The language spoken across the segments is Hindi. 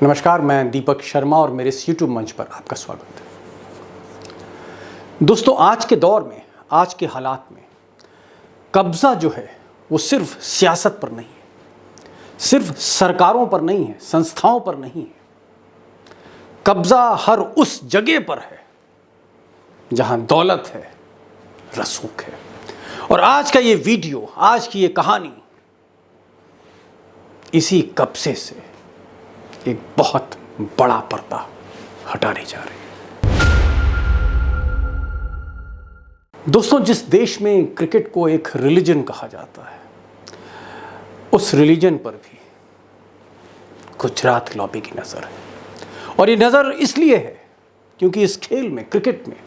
नमस्कार, मैं दीपक शर्मा और मेरे इस YouTube मंच पर आपका स्वागत है। दोस्तों, आज के दौर में, आज के हालात में कब्जा जो है वो सिर्फ सियासत पर नहीं है, सिर्फ सरकारों पर नहीं है, संस्थाओं पर नहीं है। कब्जा हर उस जगह पर है जहां दौलत है, रसूख है। और आज का ये वीडियो, आज की ये कहानी इसी कब्जे से एक बहुत बड़ा पर्दा हटाने जा रही है। दोस्तों, जिस देश में क्रिकेट को एक रिलीजन कहा जाता है, उस रिलीजन पर भी गुजरात लॉबी की नज़र है। और ये नज़र इसलिए है क्योंकि इस खेल में, क्रिकेट में,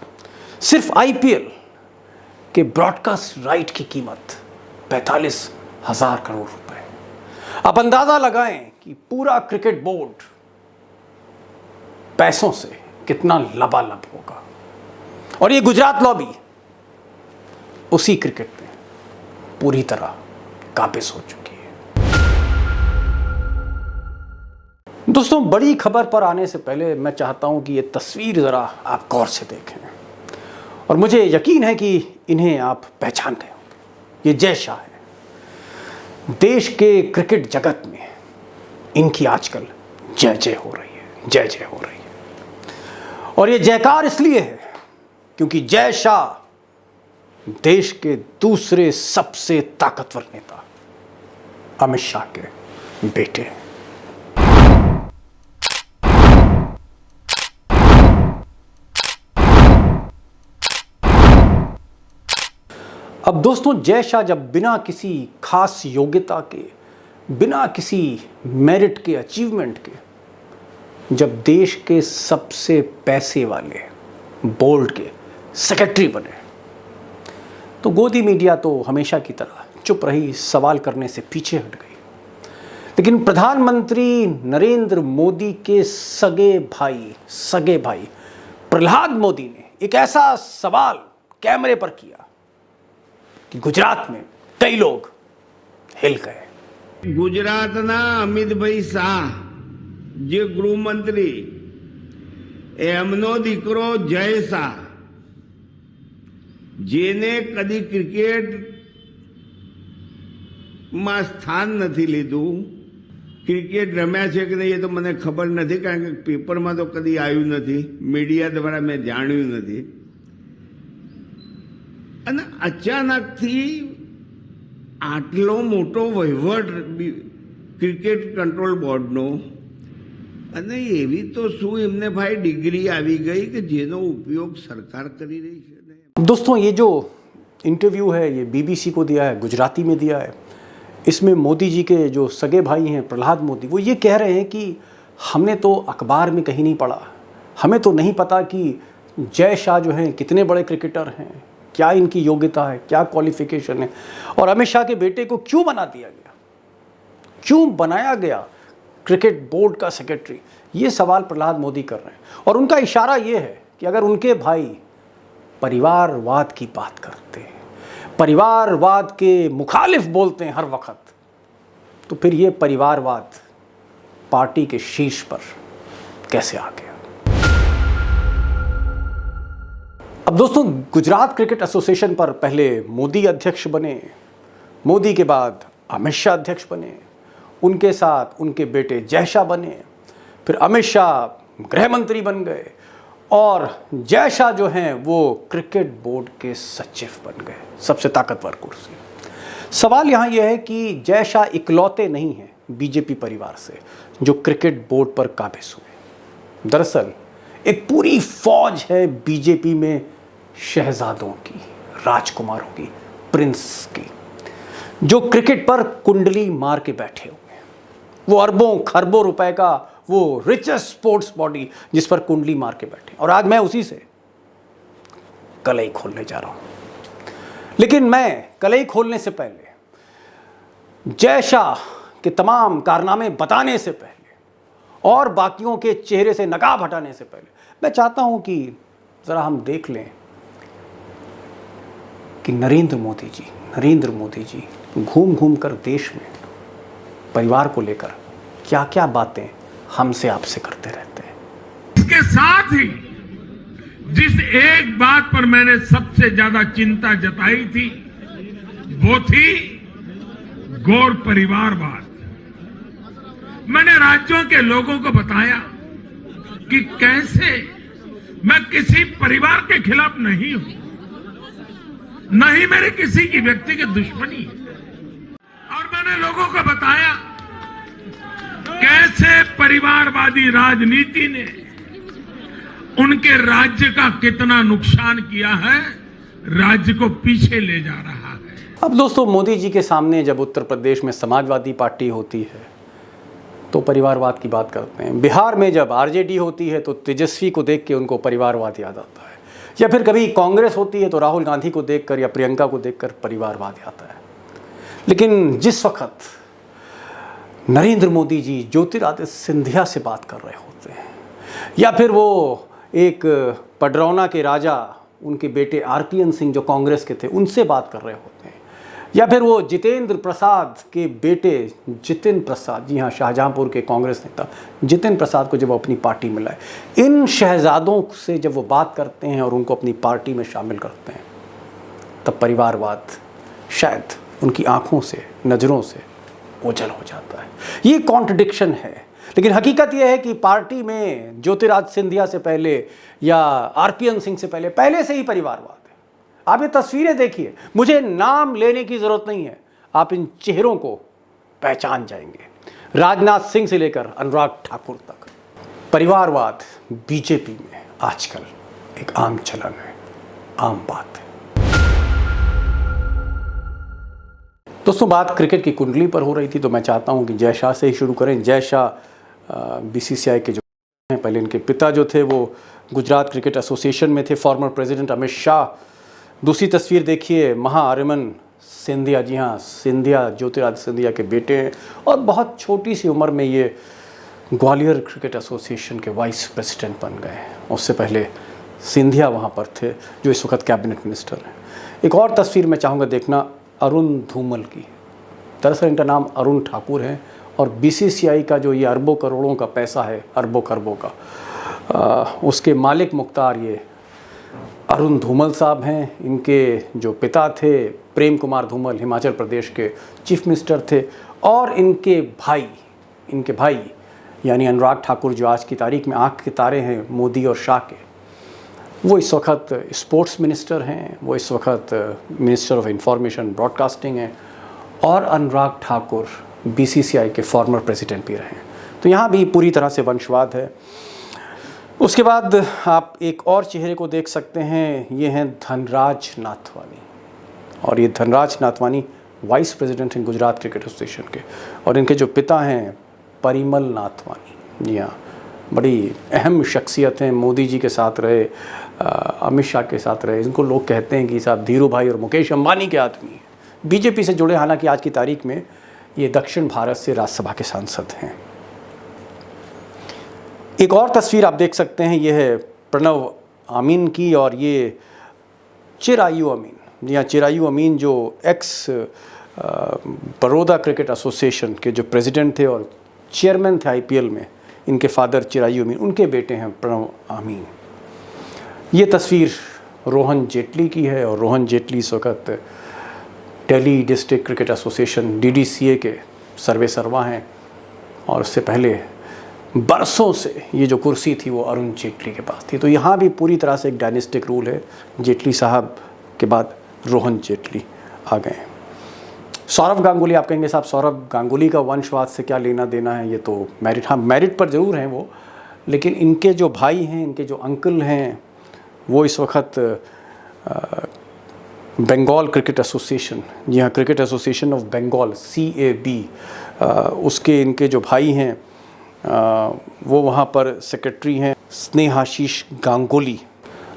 सिर्फ IPL के ब्रॉडकास्ट राइट की कीमत 45,000 करोड़ रुपए। आप अंदाजा लगाएं कि पूरा क्रिकेट बोर्ड पैसों से कितना लबालब होगा। और ये गुजरात लॉबी उसी क्रिकेट में पूरी तरह काबिज हो चुकी है। दोस्तों, बड़ी खबर पर आने से पहले मैं चाहता हूं कि ये तस्वीर जरा आप गौर से देखें और मुझे यकीन है कि इन्हें आप पहचान गए होंगे। ये जय शाह है। देश के क्रिकेट जगत में इनकी आजकल जय जय हो रही है, जय जय हो रही है। और ये जयकार इसलिए है क्योंकि जय शाह देश के दूसरे सबसे ताकतवर नेता अमित शाह के बेटे हैं। अब दोस्तों, जय शाह जब बिना किसी खास योग्यता के, बिना किसी मेरिट के, अचीवमेंट के, जब देश के सबसे पैसे वाले बोर्ड के सेक्रेटरी बने, तो गोदी मीडिया तो हमेशा की तरह चुप रही, सवाल करने से पीछे हट गई। लेकिन प्रधानमंत्री नरेंद्र मोदी के सगे भाई प्रहलाद मोदी ने एक ऐसा सवाल कैमरे पर किया कि गुजरात में कई लोग हिल गए। ગુજરાતના અમિતભાઈ શાહ જે ગૃહમંત્રી એમનો દીકરો જય શાહ જેને કદી ક્રિકેટમાં સ્થાન નથી લીધું, ક્રિકેટ રમ્યા છે કે નહીં એ તો મને ખબર નથી, કારણ કે પેપરમાં તો કદી આવ્યું નથી, મીડિયા દ્વારા મેં જાણ્યું નથી, અને અચાનકથી આટલો મોટો વહીવટ ક્રિકેટ કંટ્રોલ બોર્ડનો, અને એવી તો શું એમને ભાઈ ડિગ્રી આવી ગઈ કે જેનો ઉપયોગ સરકાર કરી રહી છે। दोस्तों, ये जो इंटरव्यू है ये BBC को दिया है, गुजराती में दिया है। इसमें मोदी जी के जो सगे भाई हैं प्रहलाद मोदी, वो ये कह रहे हैं कि हमने तो अखबार में कहीं नहीं पढ़ा, हमें तो नहीं पता कि जय शाह जो हैं कितने बड़े क्रिकेटर हैं, क्या इनकी योग्यता है, क्या क्वालिफिकेशन है, और अमित शाह के बेटे को क्यों बना दिया गया, क्यों बनाया गया क्रिकेट बोर्ड का सेक्रेटरी। ये सवाल प्रहलाद मोदी कर रहे हैं। और उनका इशारा ये है कि अगर उनके भाई परिवारवाद की बात करते हैं, परिवारवाद के मुखालिफ बोलते हैं हर वक्त, तो फिर ये परिवारवाद पार्टी के शीर्ष पर कैसे आ गया। अब दोस्तों, गुजरात क्रिकेट एसोसिएशन पर पहले मोदी अध्यक्ष बने, मोदी के बाद अमित शाह अध्यक्ष बने, उनके साथ उनके बेटे जय शाह बने, फिर अमित शाह गृह मंत्री बन गए, और जय शाह जो हैं वो क्रिकेट बोर्ड के सचिव बन गए, सबसे ताकतवर कुर्सी। सवाल यहाँ यह है कि जय शाह इकलौते नहीं हैं बीजेपी परिवार से जो क्रिकेट बोर्ड पर काबिज हुए। दरअसल एक पूरी फौज है बीजेपी में शहजादों की, राजकुमारों की, प्रिंस की, जो क्रिकेट पर कुंडली मार के बैठे हुए हैं। वो अरबों खरबों रुपए का वो रिचेस्ट स्पोर्ट्स बॉडी जिस पर कुंडली मार के बैठे। और आज मैं उसी से कलई खोलने जा रहा हूं। लेकिन मैं कलई खोलने से पहले, जय शाह के तमाम कारनामे बताने से पहले और बाकियों के चेहरे से नकाब हटाने से पहले, मैं चाहता हूं कि जरा हम देख लें कि नरेंद्र मोदी जी घूम घूम कर देश में परिवार को लेकर क्या क्या बातें हमसे आपसे करते रहते हैं। इसके साथ ही जिस एक बात पर मैंने सबसे ज्यादा चिंता जताई थी वो थी गौर परिवारवाद। मैंने राज्यों के लोगों को बताया कि कैसे मैं किसी परिवार के खिलाफ नहीं हूं, न ही मेरे किसी की व्यक्तिगत दुश्मनी है। और मैंने लोगों को बताया कैसे परिवारवादी राजनीति ने उनके राज्य का कितना नुकसान किया है, राज्य को पीछे ले जा रहा है। अब दोस्तों, मोदी जी के सामने जब उत्तर प्रदेश में समाजवादी पार्टी होती है तो परिवारवाद की बात करते हैं। बिहार में जब आरजेडी होती है तो तेजस्वी को देख के उनको परिवारवाद याद आता है, या फिर कभी कांग्रेस होती है तो राहुल गांधी को देखकर या प्रियंका को देखकर परिवारवाद आता है। लेकिन जिस वक्त नरेंद्र मोदी जी ज्योतिरादित्य सिंधिया से बात कर रहे होते हैं, या फिर वो एक पडरौना के राजा उनके बेटे आरपीएन सिंह जो कांग्रेस के थे उनसे बात कर रहे होते हैं, या फिर वो जितेंद्र प्रसाद के बेटे जितिन प्रसाद, जी हाँ, शाहजहांपुर के कांग्रेस नेता जितिन प्रसाद को जब वो अपनी पार्टी में लाए, इन शहजादों से जब वो बात करते हैं और उनको अपनी पार्टी में शामिल करते हैं, तब परिवारवाद शायद उनकी आंखों से, नज़रों से ओझल हो जाता है। ये कॉन्ट्रडिक्शन है। लेकिन हकीकत यह है कि पार्टी में ज्योतिरादित्य सिंधिया से पहले या आरपीएन सिंह से पहले से ही परिवारवाद है। आप ये तस्वीरें देखिए, मुझे नाम लेने की जरूरत नहीं है, आप इन चेहरों को पहचान जाएंगे। राजनाथ सिंह से लेकर अनुराग ठाकुर तक परिवारवाद बीजेपी में आजकल एक आम चलन है, आम बात है। दोस्तों, बात क्रिकेट की कुंडली पर हो रही थी तो मैं चाहता हूं कि जय शाह से ही शुरू करें। जय शाह बीसीसीआई के जो हैं, पहले इनके पिता जो थे वो गुजरात क्रिकेट एसोसिएशन में थे, फॉर्मर प्रेसिडेंट अमित शाह। दूसरी तस्वीर देखिए, महाआर्यमन सिंधिया, जी हाँ, सिंधिया ज्योतिरादित्य सिंधिया के बेटे हैं, और बहुत छोटी सी उम्र में ये ग्वालियर क्रिकेट एसोसिएशन के वाइस प्रेसिडेंट बन गए। उससे पहले सिंधिया वहाँ पर थे जो इस वक्त कैबिनेट मिनिस्टर हैं। एक और तस्वीर मैं चाहूँगा देखना अरुण धूमल की। दरअसल इनका नाम अरुण ठाकुर है, और बीसीसीआई का जो ये अरबों करोड़ों का पैसा है, अरबों खरबों का, उसके मालिक मुख्तार ये अरुण धूमल साहब हैं। इनके जो पिता थे प्रेम कुमार धूमल हिमाचल प्रदेश के चीफ मिनिस्टर थे, और इनके भाई यानी अनुराग ठाकुर जो आज की तारीख में आंख के तारे हैं मोदी और शाह के, वो इस वक्त स्पोर्ट्स मिनिस्टर हैं, वो इस वक्त मिनिस्टर ऑफ इंफॉर्मेशन ब्रॉडकास्टिंग हैं, और अनुराग ठाकुर बीसीसीआई के फॉर्मर प्रेसिडेंट भी रहे हैं। तो यहाँ भी पूरी तरह से वंशवाद है। उसके बाद आप एक और चेहरे को देख सकते हैं, ये हैं धनराज नाथवानी, और ये धनराज नाथवानी वाइस प्रेसिडेंट हैं गुजरात क्रिकेट एसोसिएशन के, और इनके जो पिता हैं परिमल नाथवानी, जी हाँ, बड़ी अहम शख्सियत हैं, मोदी जी के साथ रहे, अमित शाह के साथ रहे। इनको लोग कहते हैं कि साहब धीरू भाई और मुकेश अंबानी के आदमी हैं, बीजेपी से जुड़े। हालांकि आज की तारीख में ये दक्षिण भारत से राज्यसभा के सांसद हैं। एक और तस्वीर आप देख सकते हैं, ये है प्रणव अमीन की, और ये चिरायु अमीन, जी हाँ, चिरायु अमीन जो एक्स बड़ौदा क्रिकेट एसोसिएशन के जो प्रेसिडेंट थे और चेयरमैन थे आईपीएल में। इनके फादर चिरायु अमीन, उनके बेटे हैं प्रणव अमीन। ये तस्वीर रोहन जेटली की है, और रोहन जेटली इस वक्त Delhi district cricket association DDCA के सर्वे सर्वा हैं, और उससे पहले बरसों से ये जो कुर्सी थी वो अरुण जेटली के पास थी। तो यहाँ भी पूरी तरह से एक डायनेस्टिक रूल है। जेटली साहब के बाद रोहन जेटली आ गए। सौरव गांगुली, आप कहेंगे साहब सौरव गांगुली का वंशवाद से क्या लेना देना है, ये तो मेरिट, हाँ मेरिट पर ज़रूर हैं वो, लेकिन इनके जो भाई हैं, इनके जो अंकल हैं, वो इस वक्त बंगाल क्रिकेट एसोसिएशन, जी हाँ, cricket association of Bengal CAB, उसके इनके जो भाई हैं वो वहाँ पर सेक्रेटरी हैं, स्नेहाशीष गांगुली।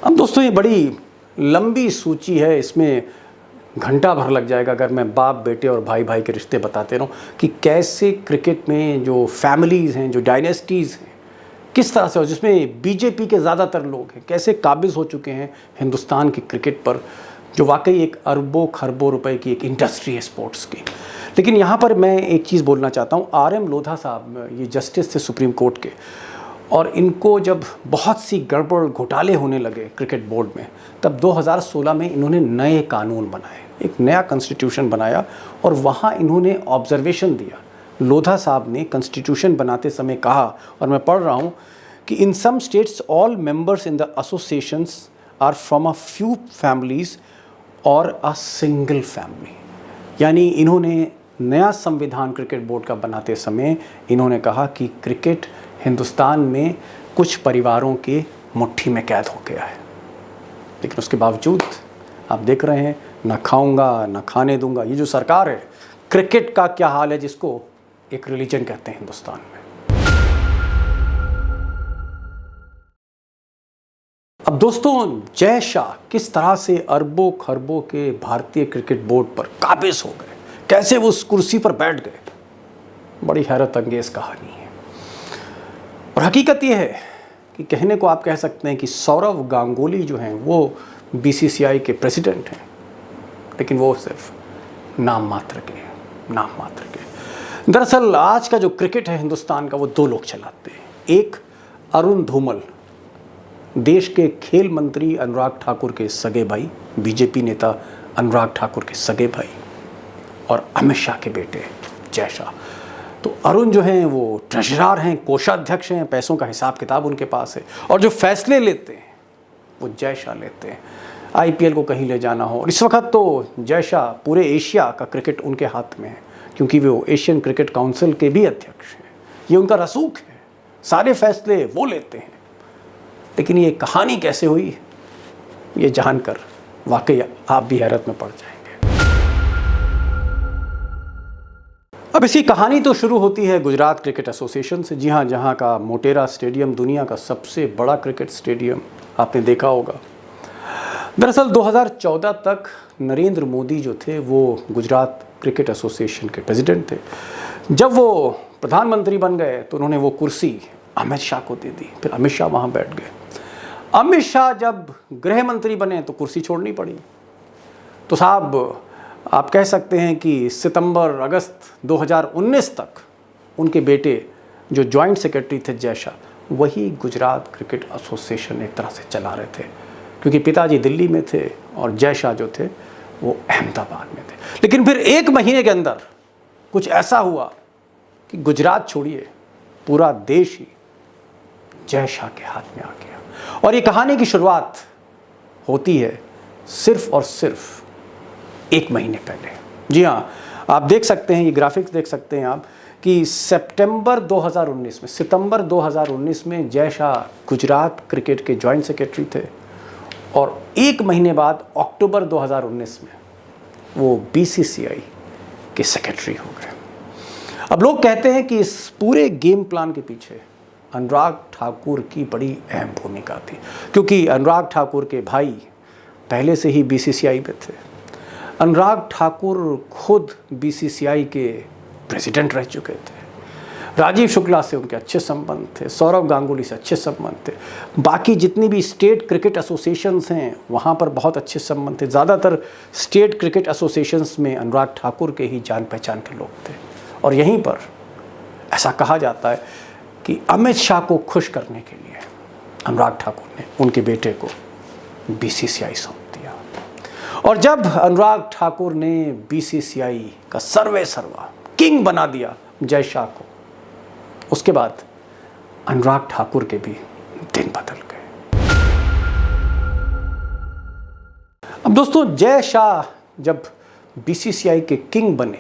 अब दोस्तों ये बड़ी लंबी सूची है, इसमें घंटा भर लग जाएगा अगर मैं बाप बेटे और भाई भाई के रिश्ते बताते रहूँ कि कैसे क्रिकेट में जो फैमिलीज़ हैं, जो डायनेस्टीज़ हैं, किस तरह से, और जिसमें बीजेपी के ज़्यादातर लोग हैं, कैसे काबिज़ हो चुके हैं हिंदुस्तान की क्रिकेट पर, जो वाकई एक अरबों खरबों रुपए की एक इंडस्ट्री है स्पोर्ट्स की। लेकिन यहाँ पर मैं एक चीज़ बोलना चाहता हूँ, RM लोधा साहब ये जस्टिस थे सुप्रीम कोर्ट के, और इनको जब बहुत सी गड़बड़ घोटाले होने लगे क्रिकेट बोर्ड में, तब 2016 में इन्होंने नए कानून बनाए, एक नया कॉन्स्टिट्यूशन बनाया, और वहाँ इन्होंने ऑब्जर्वेशन दिया। लोधा साहब ने कॉन्स्टिट्यूशन बनाते समय कहा, और मैं पढ़ रहा हूँ कि in some states all members in the associations are from a few families और अ सिंगल फैमिली। यानी इन्होंने नया संविधान क्रिकेट बोर्ड का बनाते समय इन्होंने कहा कि क्रिकेट हिंदुस्तान में कुछ परिवारों के मुट्ठी में कैद हो गया है। लेकिन उसके बावजूद आप देख रहे हैं, ना खाऊंगा ना खाने दूंगा, ये जो सरकार है, क्रिकेट का क्या हाल है, जिसको एक रिलीजन कहते हैं हिंदुस्तान में। अब दोस्तों, जय शाह किस तरह से अरबों खरबों के भारतीय क्रिकेट बोर्ड पर काबिज हो गए, कैसे वो उस कुर्सी पर बैठ गए, बड़ी हैरत अंगेज कहानी है। और हकीकत ये है कि कहने को आप कह सकते हैं कि सौरव गांगुली जो हैं वो BCCI के प्रेसिडेंट हैं, लेकिन वो सिर्फ नाम मात्र के। दरअसल आज का जो क्रिकेट है हिंदुस्तान का, वो दो लोग चलाते हैं। एक अरुण धूमल, देश के खेल मंत्री अनुराग ठाकुर के सगे भाई, बीजेपी नेता अनुराग ठाकुर के सगे भाई, और अमित शाह के बेटे जय शाह। तो अरुण जो हैं वो ट्रेजरर हैं, कोषाध्यक्ष हैं, पैसों का हिसाब किताब उनके पास है, और जो फैसले लेते हैं वो जय शाह लेते हैं। IPL को कहीं ले जाना हो, और इस वक्त तो जय शाह पूरे एशिया का क्रिकेट उनके हाथ में है, क्योंकि वो एशियन क्रिकेट काउंसिल के भी अध्यक्ष हैं। ये उनका रसूख है, सारे फैसले वो लेते हैं। लेकिन ये कहानी कैसे हुई, ये जानकर वाकई आप भी हैरत में पड़ जाएंगे। अब इसकी कहानी तो शुरू होती है गुजरात क्रिकेट एसोसिएशन से। जी हाँ, जहाँ का मोटेरा स्टेडियम दुनिया का सबसे बड़ा क्रिकेट स्टेडियम, आपने देखा होगा। दरअसल 2014 तक नरेंद्र मोदी जो थे वो गुजरात क्रिकेट एसोसिएशन के प्रेसिडेंट थे। जब वो प्रधानमंत्री बन गए तो उन्होंने वो कुर्सी अमित शाह को दे दी, फिर अमित शाह वहाँ बैठ गए। अमित शाह जब गृह मंत्री बने तो कुर्सी छोड़नी पड़ी। तो साहब, आप कह सकते हैं कि सितंबर अगस्त 2019 तक उनके बेटे जो जॉइंट सेक्रेटरी थे जय शाह, वही गुजरात क्रिकेट एसोसिएशन एक तरह से चला रहे थे, क्योंकि पिताजी दिल्ली में थे और जय शाह जो थे वो अहमदाबाद में थे। लेकिन फिर एक महीने के अंदर कुछ ऐसा हुआ कि गुजरात छोड़िए, पूरा देश ही जय शाह के हाथ में आ गया। और ये कहानी की शुरुआत होती है सिर्फ और सिर्फ एक महीने पहले। जी हाँ, आप देख सकते हैं, ये ग्राफिक्स देख सकते हैं आप, कि सितंबर 2019 में जय शाह गुजरात क्रिकेट के जॉइंट सेक्रेटरी थे, और एक महीने बाद अक्टूबर 2019 में वो BCCI के सेक्रेटरी हो गए। अब लोग कहते हैं कि इस पूरे गेम प्लान के पीछे अनुराग ठाकुर की बड़ी अहम भूमिका थी, क्योंकि अनुराग ठाकुर के भाई पहले से ही BCCI में थे। अनुराग ठाकुर खुद BCCI के प्रेसिडेंट रह चुके थे। राजीव शुक्ला से उनके अच्छे संबंध थे, सौरव गांगुली से अच्छे संबंध थे, बाकी जितनी भी स्टेट क्रिकेट एसोसिएशंस हैं वहाँ पर बहुत अच्छे संबंध थे। ज़्यादातर स्टेट क्रिकेट एसोसिएशंस में अनुराग ठाकुर के ही जान पहचान के लोग थे। और यहीं पर ऐसा कहा जाता है कि अमित शाह को खुश करने के लिए अनुराग ठाकुर ने उनके बेटे को BCCI सौंप दिया। और जब अनुराग ठाकुर ने BCCI का सर्वे सर्वा किंग बना दिया जय शाह को, उसके बाद अनुराग ठाकुर के भी दिन बदल गए। अब दोस्तों, जय शाह जब BCCI के किंग बने,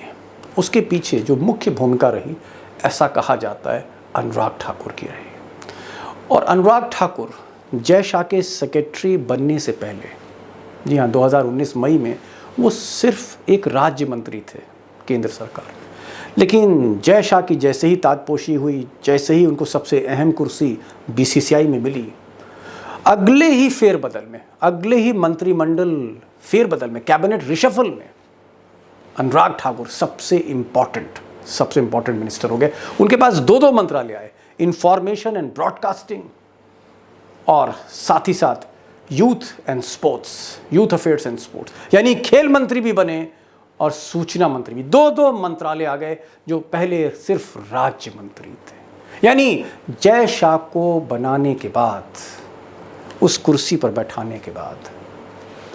उसके पीछे जो मुख्य भूमिका रही, ऐसा कहा जाता है अनुराग ठाकुर की रही। और अनुराग ठाकुर जय शाह के सेक्रेटरी बनने से पहले, जी हाँ, 2019 मई में वो सिर्फ एक राज्य मंत्री थे केंद्र सरकार में। लेकिन जय शाह की जैसे ही ताजपोशी हुई, जैसे ही उनको सबसे अहम कुर्सी BCCI में मिली, अगले ही फेरबदल में, अगले ही मंत्रिमंडल फेरबदल में, कैबिनेट रिशफल में अनुराग ठाकुर सबसे इम्पॉर्टेंट मिनिस्टर हो गए। उनके पास दो मंत्रालय आए, इंफॉर्मेशन एंड ब्रॉडकास्टिंग और साथ ही साथ youth and sports, youth affairs and sports, यानी खेल मंत्री भी बने और सूचना मंत्री भी। दो मंत्रालय आ गए जो पहले सिर्फ राज्य मंत्री थे। यानी जय शाह को बनाने के बाद, उस कुर्सी पर बैठाने के बाद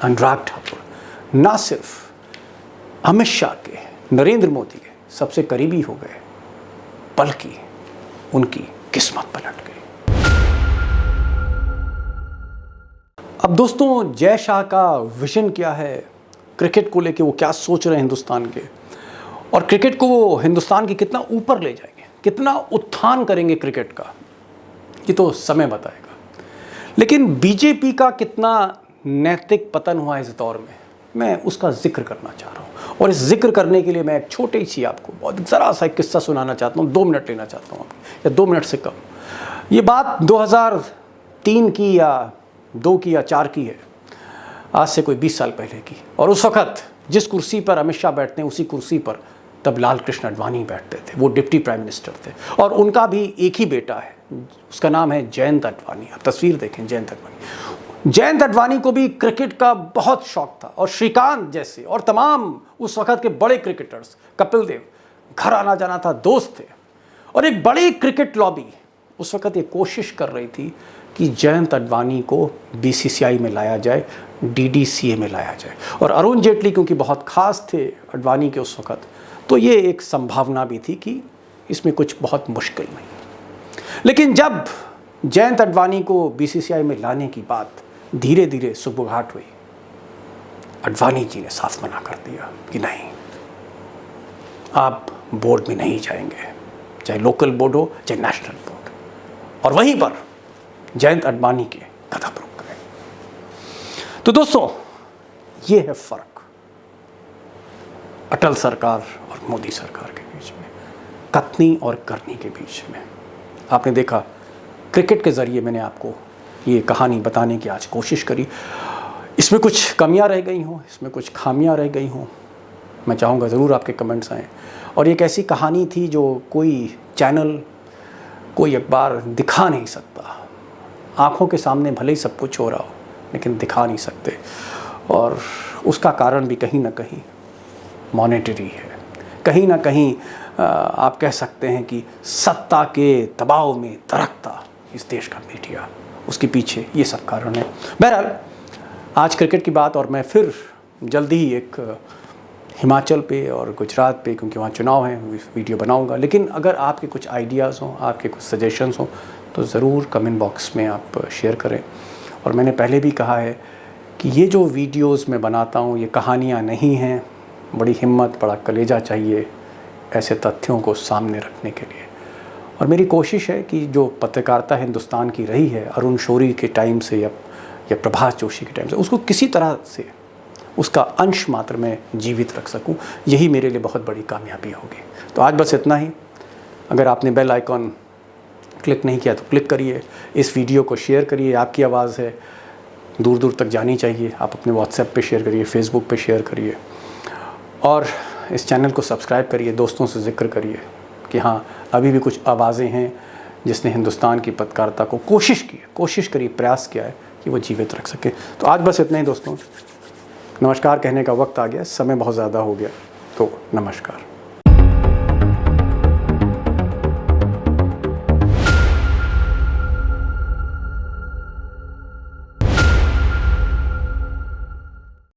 अनुराग ठाकुर ना सिर्फ अमित शाह के, नरेंद्र मोदी के सबसे करीबी हो गए, बल्कि उनकी किस्मत पलट गई। अब दोस्तों, जय शाह का विजन क्या है, क्रिकेट को लेके वो क्या सोच रहे हैं हिंदुस्तान के, और क्रिकेट को वो हिंदुस्तान के कितना ऊपर ले जाएंगे, कितना उत्थान करेंगे क्रिकेट का, ये तो समय बताएगा। लेकिन बीजेपी का कितना नैतिक पतन हुआ इस दौर में, मैं उसका जिक्र करना चाह रहा हूँ। और इस जिक्र करने के लिए मैं एक छोटी सी आपको बहुत ज़रा सा एक किस्सा सुनाना चाहता हूँ। 2 मिनट लेना चाहता हूँ आपकी, या 2 मिनट से कम। ये बात 2003 की या 2 की या 4 की है, आज से कोई 20 साल पहले की। और उस वक्त जिस कुर्सी पर अमित शाह बैठते हैं, उसी कुर्सी पर तब लाल कृष्ण आडवाणी बैठते थे। वो डिप्टी प्राइम मिनिस्टर थे और उनका भी एक ही बेटा है, उसका नाम है जयंत आडवाणी। आप तस्वीर देखें, जयंत आडवाणी। जयंत आडवाणी को भी क्रिकेट का बहुत शौक था और श्रीकांत जैसे और तमाम उस वक्त के बड़े क्रिकेटर्स, कपिल देव, घर आना जाना था, दोस्त थे। और एक बड़ी क्रिकेट लॉबी उस वक्त ये कोशिश कर रही थी कि जयंत आडवाणी को बीसीसीआई में लाया जाए, डीडीसीए में लाया जाए। और अरुण जेटली क्योंकि बहुत खास थे आडवाणी के उस वक्त, तो ये एक संभावना भी थी कि इसमें कुछ बहुत मुश्किल नहीं। लेकिन जब जयंत आडवाणी को बीसीसीआई में लाने की बात धीरे धीरे सुगबुगाहट हुई, आडवाणी जी ने साफ मना कर दिया कि नहीं, आप बोर्ड में नहीं जाएंगे, चाहे लोकल बोर्ड हो चाहे नेशनल बोर्ड। और वहीं पर जयंत आडवाणी के कदम रुक गए। तो दोस्तों, ये है फर्क अटल सरकार और मोदी सरकार के बीच में, कथनी और करनी के बीच में। आपने देखा, क्रिकेट के ज़रिए मैंने आपको ये कहानी बताने की आज कोशिश करी। इसमें कुछ कमियां रह गई हों, इसमें कुछ खामियां रह गई हों, मैं चाहूँगा ज़रूर आपके कमेंट्स आएँ। और एक ऐसी कहानी थी जो कोई चैनल, कोई अखबार दिखा नहीं सकता। आँखों के सामने भले ही सब कुछ हो रहा हो, लेकिन दिखा नहीं सकते। और उसका कारण भी कहीं ना कहीं मॉनेटरी है, कहीं ना कहीं आप कह सकते हैं कि सत्ता के दबाव में दरकता इस देश का मीडिया, उसके पीछे ये सब कारण है। बहरहाल, आज क्रिकेट की बात, और मैं फिर जल्दी ही एक हिमाचल पे और गुजरात पे, क्योंकि वहाँ चुनाव है, वीडियो बनाऊंगा। लेकिन अगर आपके कुछ आइडियाज़ हों, आपके कुछ सजेशंस हों, तो ज़रूर कमेंट बॉक्स में आप शेयर करें। और मैंने पहले भी कहा है कि ये जो वीडियोस मैं बनाता हूँ, ये कहानियाँ नहीं हैं। बड़ी हिम्मत, बड़ा कलेजा चाहिए ऐसे तथ्यों को सामने रखने के लिए। और मेरी कोशिश है कि जो पत्रकारिता हिंदुस्तान की रही है अरुण शौरी के टाइम से या प्रभाष जोशी के टाइम से, उसको किसी तरह से उसका अंश मात्र में जीवित रख सकूं। यही मेरे लिए बहुत बड़ी कामयाबी होगी। तो आज बस इतना ही। अगर आपने बेल आइकॉन क्लिक नहीं किया तो क्लिक करिए, इस वीडियो को शेयर करिए। आपकी आवाज़ है, दूर दूर तक जानी चाहिए। आप अपने व्हाट्सएप पे शेयर करिए, फेसबुक पे शेयर करिए, और इस चैनल को सब्सक्राइब करिए। दोस्तों से जिक्र करिए कि हाँ, अभी भी कुछ आवाज़ें हैं जिसने हिंदुस्तान की पत्रकारिता को कोशिश करी, प्रयास किया है कि वो जीवित रख सके। तो आज बस इतना ही दोस्तों। नमस्कार कहने का वक्त आ गया, समय बहुत ज़्यादा हो गया, तो नमस्कार।